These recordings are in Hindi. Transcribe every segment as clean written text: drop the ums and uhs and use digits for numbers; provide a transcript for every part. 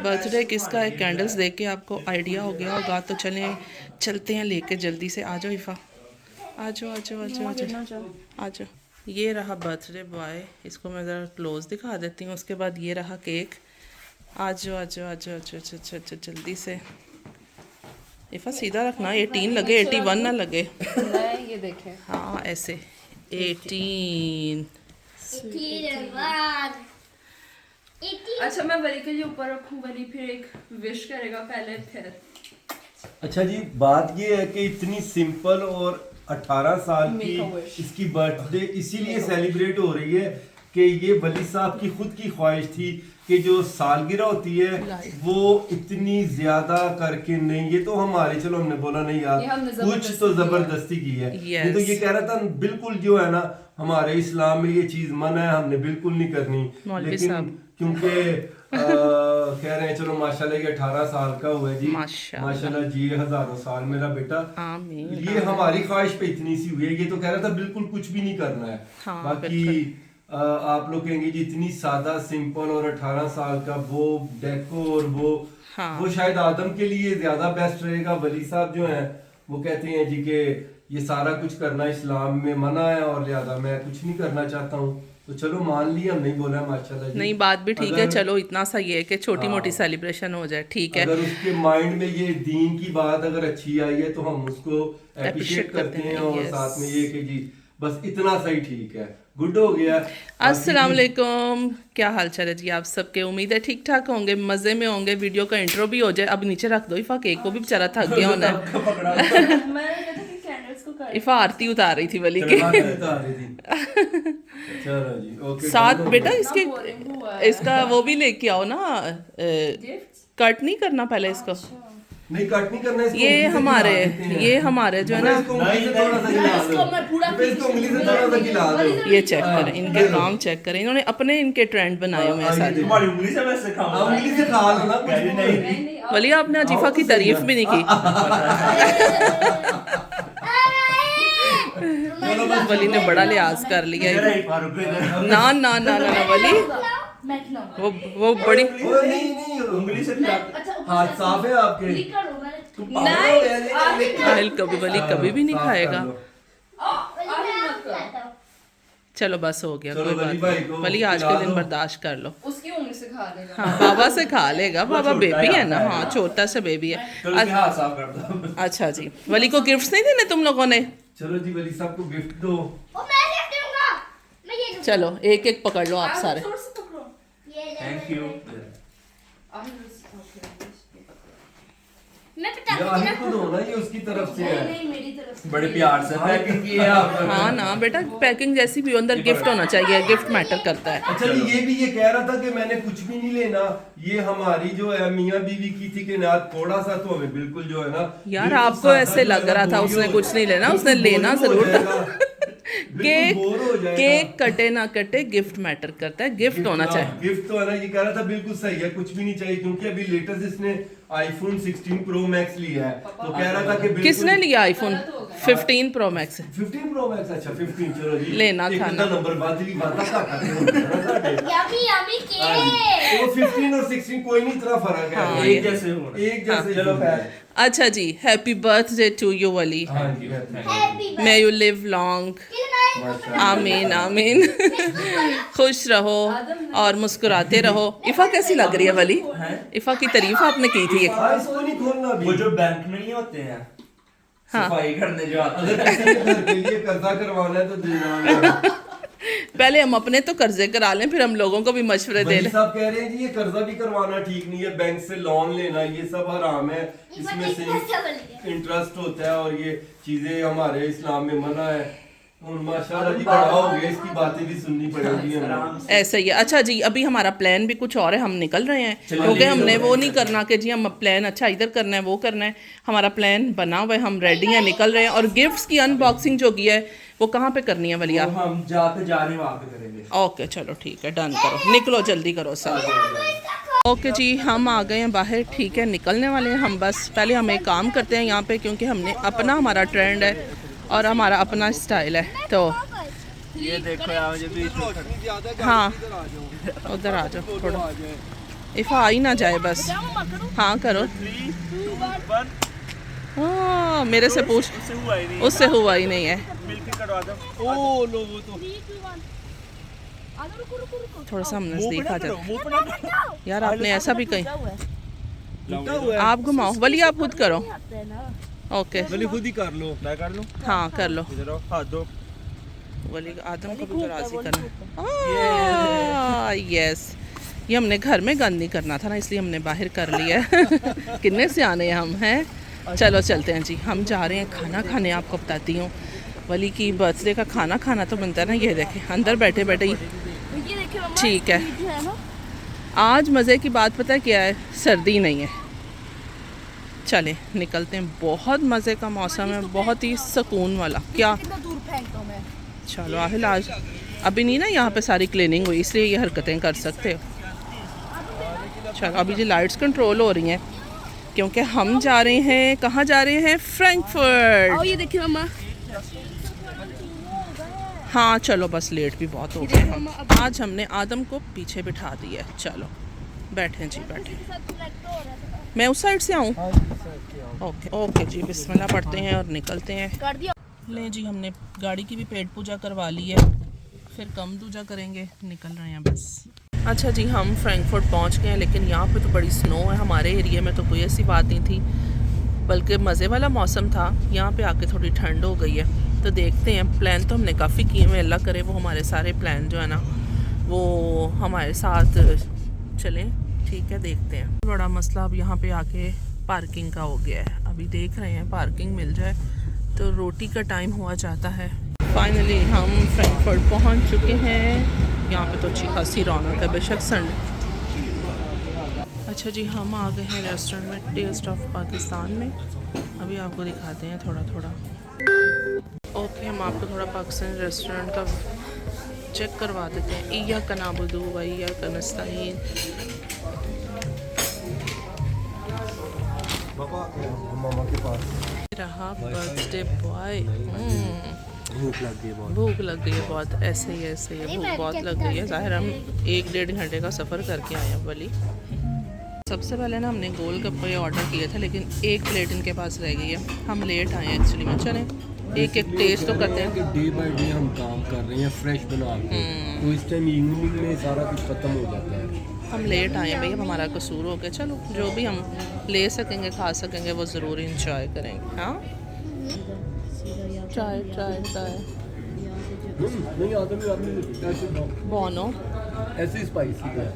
बर्थडे किसका है, कैंडल्स देख के आपको आइडिया हो गया होगा। तो चलते हैं लेके जल्दी से। आ जाओ इफ़ा, आ जाओ आ जाओ आ जाओ आ जाओ आ जाओ। ये रहा बर्थडे बॉय, इसको मैं ज़रा क्लोज दिखा देती हूँ। उसके बाद ये रहा केक। आ जाओ आ जाओ आ जाओ अच्छा जल्दी से। इफ़ा सीधा रखना, 18 लगे, 81 ना लगे। ये देखें। हाँ ऐसे 18। अच्छा मैं वली के लिए ऊपर रखूं, वली फिर एक विश करेगा पहले फिर। अच्छा जी, बात ये है कि इतनी सिंपल और 18 साल की इसकी बर्थडे इसीलिए सेलिब्रेट हो रही है कि ये वली साहब की खुद की ख्वाहिश थी कि जो सालगिरह होती है वो इतनी ज्यादा करके नहीं, ये तो हमारे चलो हमने बोला नहीं यार कुछ तो जबरदस्ती की है। ये तो ये कह रहा था बिल्कुल जो है ना हमारे इस्लाम में ये चीज मना है, हमने बिल्कुल नहीं करनी। लेकिन क्योंकि कह रहे हैं चलो माशाल्लाह ये 18 साल का हुआ है जी, माशाल्लाह जी, हजारों साल मेरा बेटा। ये हमारी ख्वाहिश पे इतनी सी हुई है। ये तो कह रहा था बिल्कुल कुछ भी नहीं करना है। बाकी आप लोग कहेंगे जी इतनी सादा सिंपल और 18 साल का वो डेकोर वो शायद आदम के लिए ज्यादा बेस्ट रहेगा। वली साहब जो हैं वो कहते हैं जी कि ये सारा कुछ करना इस्लाम में मना है और लिहाजा मैं कुछ नहीं करना चाहता हूँ। तो चलो मान लिया, हम नहीं बोला माशाल्लाह जी। नहीं बात भी ठीक है, चलो इतना सा ये है कि छोटी मोटी सेलिब्रेशन हो जाए, ठीक है। अगर उसके माइंड में ये दीन की बात अगर अच्छी आई है तो हम उसको अप्रिशिएट करते हैं और साथ में ये कि जी बस इतना सही ठीक है, गुड हो गया। अस्सलाम वालेकुम, क्या हाल चाल है जी आप सबके? उम्मीद है ठीक ठाक होंगे, मजे में होंगे। वीडियो का इंट्रो भी हो जाए। अब नीचे रख दो इफ़ा केक को, भी बेचारा थक गया होना है। इफ़ा आरती उतार रही थी वली के साथ। बेटा इसका वो भी लेके आओ ना, कट नहीं करना पहले इसको। नहीं कट नहीं करना इसको। ये हमारे जो है ना, ये चेक करें, इनके काम चेक करें। इन्होंने अपने इनके ट्रेंड बनाए हुए हैं सारे। वली आपने अजीफा की तारीफ भी नहीं की। वली ने बड़ा लिहाज कर लिया। ना ना ना ना ना वली वो बड़ी उंगली से हाथ साफ है आपके। कभी वली कभी भी नहीं खाएगा। चलो बस हो गया, कोई बात नहीं। वली आज के दिन बर्दाश्त कर लो। उसकी उंगली से खा लेगा। हाँ बाबा से खा लेगा, बाबा बेबी है ना। हाँ छोटा सा बेबी है। अच्छा जी, वली को गिफ्ट्स नहीं देने तुम लोगों ने? चलो जी वली साहब को गिफ्ट दो। चलो एक एक पकड़ लो आप सारे। Thank you. ये उसकी तरफ से है, बड़े प्यार से पैकिंग की है आपने। हाँ ना बेटा, पैकिंग जैसी भी अंदर गिफ्ट होना चाहिए, गिफ्ट मैटर करता है। अच्छा ये भी ये कह रहा था कि मैंने कुछ भी नहीं लेना, ये हमारी जो है मियाँ बीवी की थी कि ना थोड़ा सा तो हमें बिल्कुल जो है ना यार आपको ऐसे लग रहा था उसने कुछ नहीं लेना, उसने लेना जरूर था। केक कटे ना कटे गिफ्ट मैटर करता है, गिफ्ट होना चाहिए। गिफ्ट तो है ना, ये कह रहा था बिल्कुल सही है, कुछ भी नहीं चाहिए। क्योंकि अभी लेटेस्ट इसने आईफोन 16 प्रो मैक्स लिया है, तो कह रहा था कि किसने लिया iPhone 15 pro max? 15 pro max. अच्छा 15, चलो जी लेना था ना नंबर बादली बाता का करते वो 15 और 16 कोई नहीं, इतना फर्क है, एक जैसे चलो। अच्छा जी, happy birthday to you Wali, may you live long, आमीन आमीन। खुश रहो और मुस्कुराते रहो। इफ़ा कैसी लग रही है वली? इफ़ा की तारीफ आपने की थी। वो जो बैंक में नहीं होते हैं सफाई करने जो आते हैं, घर के लिए कर्जा करवाना है तो देना। पहले हम अपने तो कर्जे करा लें, फिर हम लोगों को भी मशवरे दे लें। साहब कह रहे हैं जी ये कर्जा भी करवाना ठीक नहीं है, बैंक से लोन लेना ये सब हराम है, इसमें से इंटरेस्ट होता है और ये चीजें हमारे इस्लाम में मना है। माशाल्लाह जी बड़ा हो गया, इसकी बातें भी सुननी पड़ेगी हमें। ऐसा ही है। अच्छा जी, अभी हमारा प्लान भी कुछ और है, हम निकल रहे हैं क्योंकि हमने वो नहीं करना कि जी हम प्लान अच्छा इधर करना है वो करना है। हमारा प्लान बना हुआ है, हम रेडी हैं, निकल रहे हैं। और गिफ्ट्स की अनबॉक्सिंग जो की है वो कहाँ पे करनी है वलिया? हम जाते जा रहे हैं वहाँ पे करेंगे। ओके चलो ठीक है, डन करो, निकलो जल्दी करो सब। ओके जी, हम आ गए हैं बाहर, ठीक है निकलने वाले हैं हम। बस पहले हम एक काम करते हैं यहाँ पे, क्योंकि हमने अपना हमारा ट्रेंड है और हमारा अपना स्टाइल है। तो ये देखो यार, ये भी हाँ उधर आ जाओ थोड़ा। इफ़ा आ ही ना जाए बस। हाँ करो। हाँ मेरे से पूछ, उससे हुआ ही नहीं है। थोड़ा सा हम नजदीक आ जाते यार, आपने ऐसा भी कहीं। आप घुमाओ वली, आप खुद करो। ओके वली खुद ही कर लो, मैं कर लूं। हाँ कर लो। इधर आओ, हाथ दो। वली आदम को भी तो राजी करना। यस, ये हमने घर में गंद नहीं करना था ना, इसलिए हमने बाहर कर लिया है। कितने सियाने हम हैं। चलो चलते हैं जी, हम जा रहे हैं खाना खाने। आपको बताती हूँ वली की बर्थडे का खाना खाना तो बनता है ना। ये देखें अंदर बैठे बैठे ही। ठीक है, आज मज़े की बात पता है क्या है, सर्दी नहीं है। चले निकलते हैं, बहुत मज़े का मौसम है, बहुत ही सुकून वाला। क्या चलो आहिल, आज अभी नहीं ना यहाँ पे सारी क्लीनिंग हुई, इसलिए ये हरकतें कर सकते हो। चलो अभी जी लाइट्स कंट्रोल हो रही हैं क्योंकि हम जा रहे हैं, कहाँ जा रहे हैं, फ्रैंकफर्ट। ये देखिए मम्मा, हाँ चलो बस लेट भी बहुत हो गए हम। आज हमने आदम को पीछे बिठा दिया है। चलो बैठे जी बैठे। मैं उस साइड से आऊँ? ओके ओके जी, बिस्मिल्लाह पढ़ते हैं और निकलते हैं। कर दिया। ले जी, हमने गाड़ी की भी पेट पूजा करवा ली है, फिर कम दूजा करेंगे, निकल रहे हैं बस। अच्छा जी, हम फ्रैंकफर्ट पहुंच गए हैं, लेकिन यहाँ पे तो बड़ी स्नो है। हमारे एरिया में तो कोई ऐसी बात नहीं थी, बल्कि मज़े वाला मौसम था। यहाँ पे आके थोड़ी ठंड हो गई है, तो देखते हैं। प्लान तो हमने काफ़ी किए हुए, अल्लाह करे वो हमारे सारे प्लान जो है ना वो हमारे साथ चलें। ठीक है, देखते हैं। बड़ा मसला अब यहाँ पे आके पार्किंग का हो गया है। अभी देख रहे हैं पार्किंग मिल जाए तो रोटी का टाइम हुआ जाता है। फाइनली हम फ्रैंकफर्ट पहुँच चुके हैं। यहाँ पे तो अच्छी खासी रौनक है, बेशक संडे। अच्छा जी, हम आ गए हैं रेस्टोरेंट में, टेस्ट ऑफ पाकिस्तान में। अभी आपको दिखाते हैं थोड़ा थोड़ा। ओके, हम आपको थोड़ा पाकिस्तानी रेस्टोरेंट का चेक करवा देते हैं। इया का नाबुदू व इया का नस्ताईन। मामा के पास रहा बर्थडे बॉय। भूख लग गई बहुत। भूख लग गई है बहुत, ऐसे ही भूख बहुत लग गई है। ज़ाहिर हम 1-1.5 घंटे का सफ़र करके आए हैं वली। सबसे पहले ना हमने गोलगप्पे ऑर्डर किए थे, लेकिन एक प्लेट इनके पास रह गई है। हम लेट आए हैं एक्चुअली में। चलें एक एक टेस्ट तो करते हैं। डे बाय डे हम काम कर रहे हैं फ्रेश बना के, तो इस टाइम इवनिंग में सारा कुछ खत्म हो जाता है। हम लेट आए हैं भाई, अब हमारा कसूर हो गया। चलो जो भी हम ले सकेंगे खा सकेंगे वो ज़रूर इंजॉय करेंगे। हाँ ट्राई ट्राई ट्राई नहीं आता भी आपने ऐसे बोनो। ऐसे स्पाइसी है।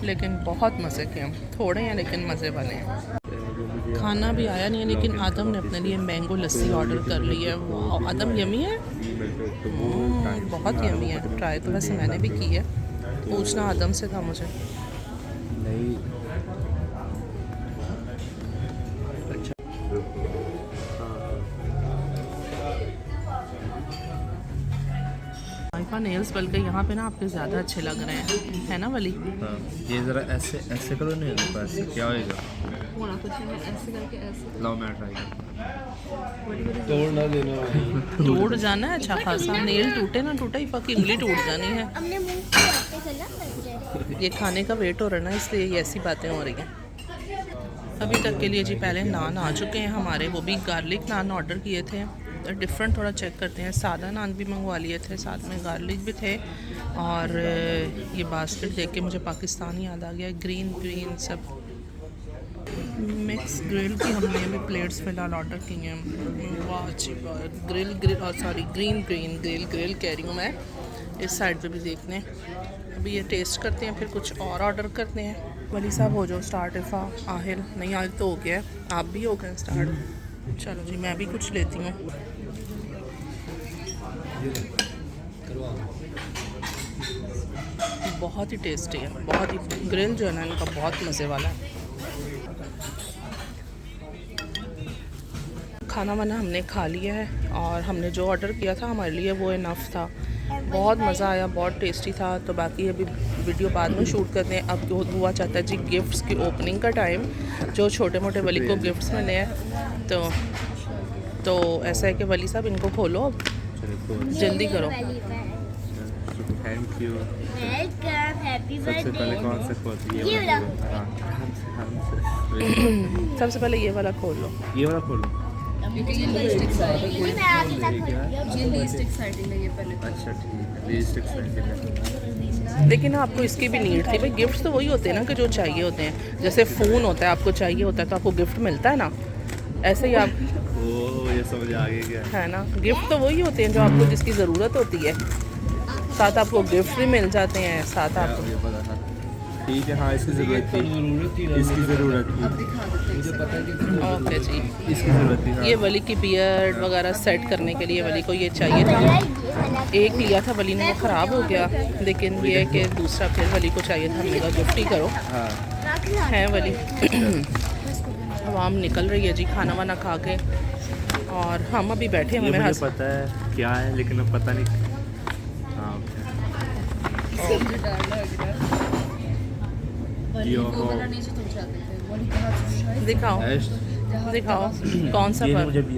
लेकिन बहुत मज़े के हम, थोड़े हैं लेकिन मज़े वाले हैं। खाना भी आया नहीं है, लेकिन आदम ने अपने लिए मैंगो लस्सी ऑर्डर कर ली है। वाह आदम, यमी है। बहुत यमी है। ट्राई तो वैसे मैंने भी की है, पूछना आदम से था मुझे। नहीं आइफा नेल्स बल्कि यहाँ पे ना आपके ज़्यादा अच्छे लग रहे हैं, है ना वली? हाँ, ये ज़रा ऐसे ऐसे करो नहीं होगा, ऐसे क्या होएगा? होना कुछ नहीं, ऐसे करके ऐसे। लाओ मैं ट्राई करता तोड़ ना देना। टूट जाना है अच्छा खासा। नेल टूटे ना टूटे, इफ़ा की उंगली टूट जानी है। हमने मुंह की बातें चला। ये खाने का वेट हो रहा है ना, इसलिए ये ऐसी बातें हो रही हैं। अभी तक के लिए जी पहले नान आ चुके हैं हमारे, वो भी गार्लिक नान ऑर्डर किए थे। तो डिफरेंट थोड़ा चेक करते हैं। सादा नान भी मंगवा लिए थे, साथ में गार्लिक भी थे। और ये बास्केट देख के मुझे पाकिस्तान याद आ गया। ग्रीन ग्रीन सब मिक्स ग्रिल की हमने अभी प्लेट्स फ़िलहाल ऑर्डर की हैं। वाह अच्छी बात। ग्रिल ग्रिल और sorry green green grill grill कह रही हूँ मैं। इस साइड पे भी देखने, अभी ये टेस्ट करते हैं, फिर कुछ और ऑर्डर करते हैं। वली साहब हो जाओ स्टार्ट। इफ़ा आहिल नहीं, आज तो हो गया है, आप भी हो गए स्टार्ट। चलो जी मैं भी कुछ लेती हूँ। बहुत ही टेस्टी है, बहुत ही। ग्रिल जो है ना इनका बहुत मज़े वाला है। खाना वाना हमने खा लिया है और हमने जो ऑर्डर किया था हमारे लिए वो इनफ था। बहुत मज़ा आया, बहुत टेस्टी था। तो बाकी अभी वीडियो बाद में शूट करते हैं। अब हुआ चाहता है जी गिफ्ट्स की ओपनिंग का टाइम, जो छोटे मोटे वली को गिफ्ट्स मिले हैं। तो ऐसा है कि वली साहब इनको खोलो अब, जल्दी करो। Thank you. वेलकम। हैप्पी सबसे पहले कौन बर्थडे। सा खोलते ये वाला। हाँ सबसे पहले ये वाला खोल लो। ये वाला खोलो। क्योंकि ये लीस्ट एक्साइटिंग ये मैं आपके साथ खोलूंगी। ये लीस्ट एक्साइटिंग है ये पहले। अच्छा ठीक है, लीस्ट एक्साइटेड है। लेकिन आपको इसकी भी नीड थी भाई। गिफ्ट तो वही होते हैं ना कि जो चाहिए होते हैं। जैसे फ़ोन होता है, आपको चाहिए होता है तो आपको गिफ्ट मिलता है ना, ऐसे ही आप ओ ये समझ आ गया क्या? है ना, गिफ्ट तो वही होते हैं जो आपको जिसकी ज़रूरत होती है, साथ आपको गिफ्ट भी मिल जाते हैं, साथ आपको ये पता था। ठीक है, हाँ इसकी ज़रूरत थी, इसकी ज़रूरत थी, अब दिखा देते हैं ओके जी। इसकी ज़रूरत थी। हाँ ये वली की बियर्ड वगैरह सेट करने के लिए वली को ये चाहिए था। एक लिया था वली ने, वो ख़राब हो गया, लेकिन ये है कि दूसरा फिर वली को चाहिए था। हमने कहा गिफ्ट ही करो, हाँ है वली। अब हम निकल रही है जी खाना वाना खा के, और हम अभी बैठे हैं। ये मेरे मुझे हस्बैंड पता है क्या है, लेकिन अब पता नहीं। हाँ ओके। मुझे डर लग रहा है। यो वो वाला नहीं जो तुम चाहते थे, वो नहीं कहा तो शायद दिखाओ ऐश, दिखाओ कौन सा ये फर्क। मुझे भी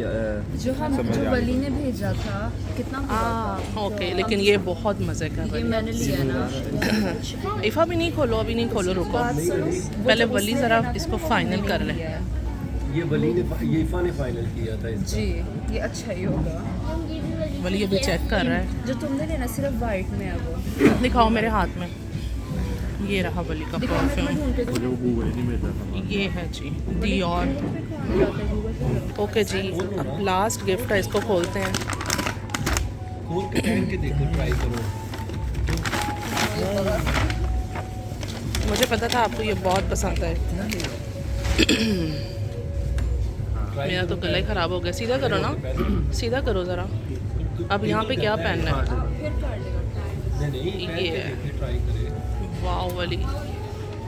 जो हम समझ जो आ वली ने भेजा था कितना बुरा था। ओके, लेकिन ये बहुत मज़े का ये वली। मैंने लिया ना। इफ़ा भी नहीं खोलो, अभी नहीं खोलो, रुको पहले वली ज़रा इसको फाइनल कर लें। ये वली ने ये इफ़ा ने फाइनल किया था इसका। जी ये अच्छा ही होगा। वली अभी चेक कर रहा है। जो तुमने लेना सिर्फ वाइट में है वो। दिखाओ मेरे हाथ में, ये रहा वली का परफ्यूम। मुझे वो गूगल नहीं मिल रहा था। ये है जी दियोर। ओके जी, अब लास्ट गिफ्ट है, इसको खोलते हैं। खोल के पहन के देखो, ट्राई करो। मुझे पता था आपको ये बहुत पसंद है। मेरा तो गला ही ख़राब हो गया। सीधा करो ना, सीधा करो ज़रा। अब यहाँ पे क्या पहनना है? नहीं ये है, ट्राई करे। वाह वली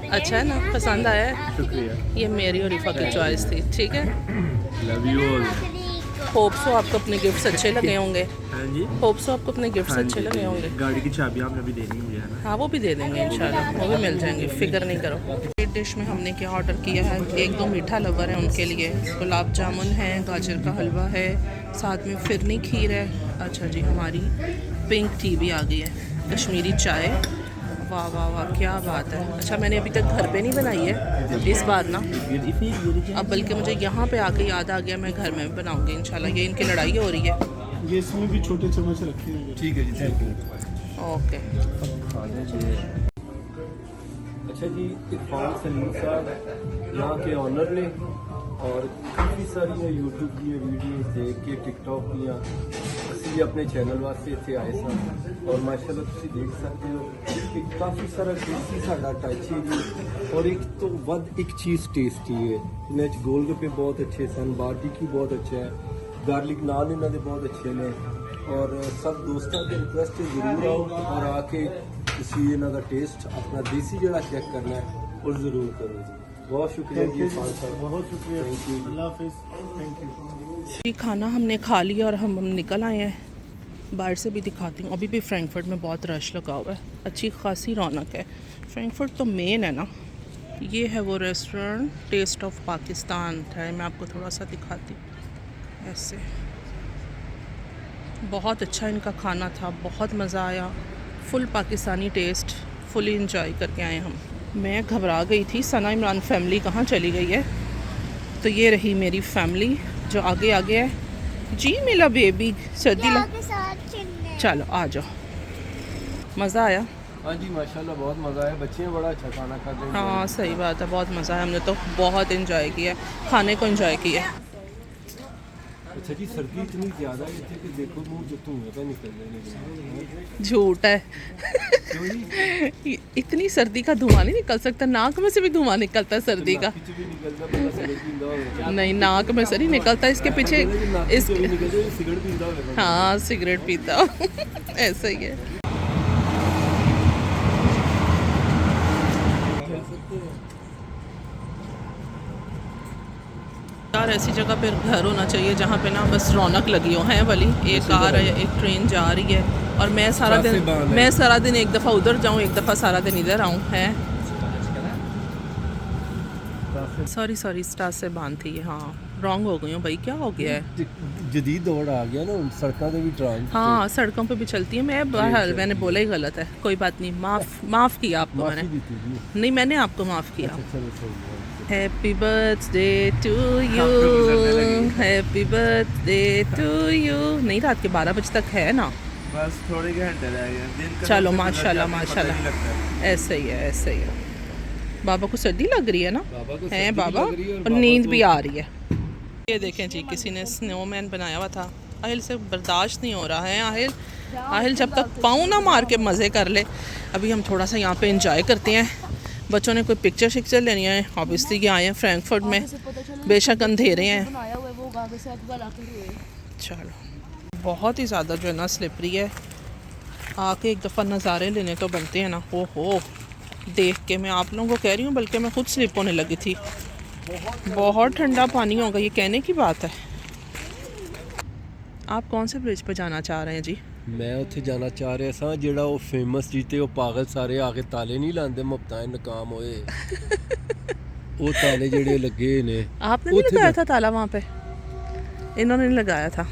अच्छा है ना, पसंद आया है? शुक्रिया, ये मेरी और इफ़ा की चॉइस थी, ठीक है। Love you all. Hope so आपको अपने गिफ्ट्स अच्छे लगे होंगे। हाँ जी, होप सो आपको अपने गिफ्ट्स हाँ अच्छे जी, लगे होंगे। गाड़ी की चाबी आपने अभी देनी है मुझे, है ना? हाँ वो भी दे देंगे इंशाल्लाह, वो भी मिल जाएंगे, फिक्र नहीं करो। स्वीट डिश में हमने क्या ऑर्डर किया है, एक दो मीठा लवर है उनके लिए, गुलाब जामुन है, गाजर का हलवा है, साथ में फिरनी खीर है। अच्छा जी, हमारी पिंक टी भी आ गई है, कश्मीरी चाय। वाह वाह वाह, क्या बात है। अच्छा मैंने अभी तक घर पे नहीं बनाई है इस बार ना, अब बल्कि मुझे यहाँ पे आके याद आ गया मैं घर में भी बनाऊँगी इंशाल्लाह। ये इनकी लड़ाई हो रही है। ये इसमें भी छोटे चम्मच रखे हैं। ठीक है जी, थैंक यू। ओके अच्छा जी, इरफान सलीम साहब यहाँ के ऑनर ने, और काफ़ी सारी यूट्यूब की वीडियो देख के टिकटॉक दियाँ ਅਸੀਂ ਆਪਣੇ ਚੈਨਲ ਵਾਸਤੇ ਇੱਥੇ ਆਏ ਸਾਂ, ਔਰ ਮਾਸ਼ਾਅੱਲਾ ਤੁਸੀਂ ਦੇਖ ਸਕਦੇ ਹੋ ਕਿ ਕਾਫੀ ਸਾਰਾ ਦੇਸੀ ਸਾਡਾ ਟੱਚ ਹੈ ਜੀ, ਔਰ ਇੱਕ ਤੋਂ ਵੱਧ ਇੱਕ ਚੀਜ਼ ਟੇਸਟੀ ਹੈ। ਇਹਨਾਂ 'ਚ ਗੋਲ ਗੱਪੇ ਬਹੁਤ ਅੱਛੇ ਸਨ, ਬਾਰਬੀਕਿਊ ਬਹੁਤ ਅੱਛਾ ਹੈ, ਗਾਰਲਿਕ ਨਾਨ ਇਹਨਾਂ ਦੇ ਬਹੁਤ ਅੱਛੇ ਨੇ, ਔਰ ਸਭ ਦੋਸਤਾਂ ਦੀ ਰਿਕੁਐਸਟ ਹੈ ਜ਼ਰੂਰ ਆਓ ਔਰ ਆ ਕੇ ਤੁਸੀਂ ਇਹਨਾਂ ਦਾ ਟੇਸਟ ਆਪਣਾ ਦੇਸੀ ਜਿਹੜਾ ਚੈੱਕ करना है और ज़रूर करो जी। बहुत शुक्रिया जी इरफान साहब, बहुत शुक्रिया। Thank you. अल्लाह हाफिज़, थैंक यू। जी खाना हमने खा लिया और हम निकल आए हैं। बाहर से भी दिखाती हूँ, अभी भी फ्रैंकफर्ट में बहुत रश लगा हुआ है, अच्छी खासी रौनक है। फ्रैंकफर्ट तो मेन है ना। ये है वो रेस्टोरेंट टेस्ट ऑफ पाकिस्तान है, मैं आपको थोड़ा सा दिखाती हूँ ऐसे। बहुत अच्छा इनका खाना था, बहुत मज़ा आया, full Pakistani taste, full enjoy करके आए हम। मैं घबरा गई थी सना इमरान फैमिली कहाँ चली गई है, तो ये रही मेरी फैमिली जो आगे आगे है जी। मेरा बेबी सर्दी लग, के साथ चलने। चलो आ जाओ। मज़ा आया? हाँ जी माशाल्लाह बहुत मज़ा आया, बच्चे बड़ा अच्छा खाना खाते हैं। हाँ सही बात है, बहुत मज़ा आया, हमने तो बहुत इन्जॉय किया, खाने को इन्जॉय किया। अच्छा जी, सर्दी इतनी ज़्यादा है कि देखो मुंह जो धुएं का निकल रहे हैं। झूठ है इतनी सर्दी का धुआं नहीं निकल सकता, नाक में से भी धुआं निकलता है सर्दी का। कुछ भी निकलता बंदा सिगरेट पींदा होगा। नहीं नाक में से नहीं निकलता, इसके पीछे इस निकलते सिगरेट पींदा होगा। हाँ सिगरेट पीता ऐसा ही है। यार ऐसी जगह पर घर होना चाहिए जहाँ पे ना बस रौनक लगी हो, है वाली एक कार है, एक ट्रेन जा रही है, और मैं सारा दिन एक दफ़ा उधर जाऊँ, एक दफ़ा सारा दिन इधर आऊँ, है सॉरी स्टार से बांध थी। हाँ रॉन्ग हो गई हूँ भाई, क्या हो गया है? जदीद दौड़ आ गया ना, सड़कों पे भी ट्रांस। हाँ सड़कों पे भी चलती है मैं, बहरहाल मैंने बोला ही गलत है, कोई बात नहीं, माफ़ किया आपको मैंने। नहीं मैंने आपको माफ़ किया। Happy birthday to you, happy birthday to you. नहीं रात के 12 बजे तक है ना, बस थोड़े घंटे रह गए दिन का। चलो माशाल्लाह माशाल्लाह, ऐसे ही है ऐसे ही है। बाबा को सर्दी लग रही है ना? है बाबा, और नींद भी आ रही है। ये देखें जी, किसी ने स्नोमैन बनाया हुआ था, आहिल से बर्दाश्त नहीं हो रहा है। आहिल जब तक पाँव ना मार के मज़े कर ले। अभी हम थोड़ा सा यहाँ पे इंजॉय करते हैं। बच्चों ने कोई पिक्चर शिक्चर लेनी है, ऑब्वियसली ये आए हैं फ्रैंकफर्ट में, बेशक अंधेरे हैं। चलो बहुत ही ज़्यादा जो है ना स्लिपरी है, आके एक दफ़ा नज़ारे लेने तो बनते हैं ना। हो देख के मैं आप लोगों को कह रही हूँ, बल्कि मैं खुद स्लिप होने लगी थी। बहुत ठंडा पानी होगा, ये कहने की बात है। आप कौन से ब्रिज पे जाना चाह रहे हैं जी? मैं उत्थे जाना चाह रहा सा जेड़ा वो फेमस जीते वो पागल सारे आके ताले नहीं लांदे, मुफ्तां नकाम होए। वो ताले जेड़े लगे ने, आपने नहीं लगाया था ताला वहाँ पे? इन्होंने नहीं लगाया था।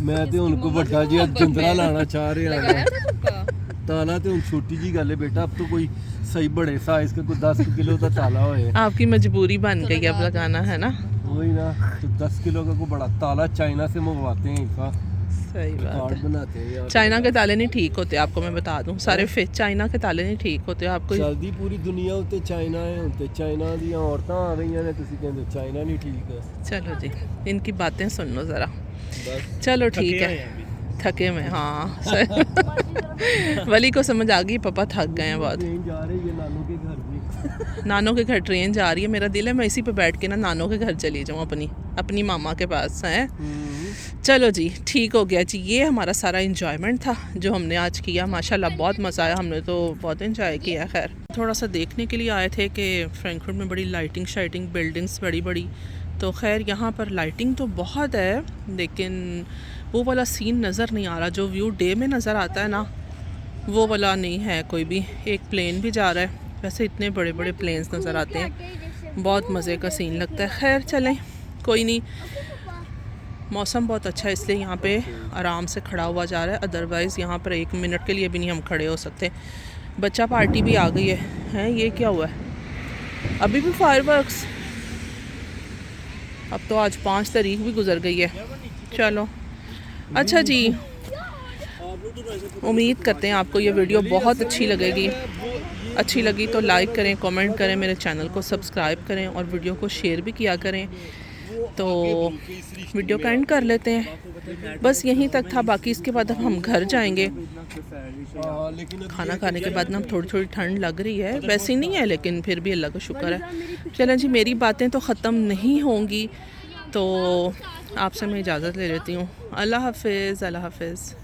मैं तो उनको बड़ा जी जिंदरा लाना चाह रहा हूँ। ताला तो छोटी जी गल है बेटा, अब तो कोई सही बड़े साइज का कोई 10 किलो का ताला होए। आपकी मजबूरी बन गई अब लगाना है ना? वही ना, तो 10 किलो का कोई बड़ा ताला चाइना से मंगवाते हैं, इसका सही बात कार्ड है। बनाते हैं यार। चाइना के ताले नहीं ठीक होते, आपको मैं बता दूं, सारे चाइना के ताले नहीं ठीक होते। आपको चलदी पूरी दुनिया उत्ते चाइना है, उत्ते चाइना दी औरतां आ गई ने, तुसी कहंदे चाइना नहीं ठीक है। चलो जी, इनकी बातें सुन लो ज़रा। बस चलो ठीक है, थके में हाँ। वली को समझ आ गई पापा थक गए हैं बहुत। ट्रेन जा रही है नानू के घर भी। नानों के घर ट्रेन जा रही है, मेरा दिल है मैं इसी पे बैठ के ना नानों के घर चली जाऊँ, अपनी मामा के पास है। चलो जी ठीक हो गया जी, ये हमारा सारा इंजॉयमेंट था जो हमने आज किया। माशाल्लाह बहुत मज़ा आया, हमने तो बहुत इंजॉय किया। खैर थोड़ा सा देखने के लिए आए थे कि फ्रैंकफर्ट में बड़ी लाइटिंग शाइटिंग, बिल्डिंग्स बड़ी बड़ी, तो खैर यहाँ पर लाइटिंग तो बहुत है, लेकिन वो वाला सीन नज़र नहीं आ रहा जो व्यू डे में नज़र आता है ना, वो वाला नहीं है कोई भी। एक प्लेन भी जा रहा है, वैसे इतने बड़े बड़े प्लेन्स नज़र आते हैं, बहुत मज़े का सीन लगता है। खैर चलें कोई नहीं, मौसम बहुत अच्छा है इसलिए यहाँ पे आराम से खड़ा हुआ जा रहा है, अदरवाइज़ यहाँ पर 1 मिनट के लिए भी नहीं हम खड़े हो सकते। बच्चा पार्टी भी आ गई है ये क्या हुआ है? अभी भी फायरवर्क्स? अब तो आज 5 तारीख भी गुजर गई है। चलो अच्छा जी, उम्मीद करते हैं आपको ये वीडियो बहुत अच्छी लगेगी। अच्छी लगी तो लाइक करें, कमेंट करें, मेरे चैनल को सब्सक्राइब करें और वीडियो को शेयर भी किया करें। तो वीडियो का एंड कर लेते हैं, बस यहीं तक था। बाकी इसके बाद अब हम घर जाएंगे। खाना खाने के बाद ना थोड़ी थोड़ी ठंड लग रही है, वैसे नहीं है लेकिन फिर भी अल्लाह का शुक्र है। चलें जी, मेरी बातें तो ख़त्म नहीं होंगी, तो आपसे मैं इजाज़त ले लेती हूँ। अल्लाह हाफ़िज़, अल्लाह हाफ़िज़।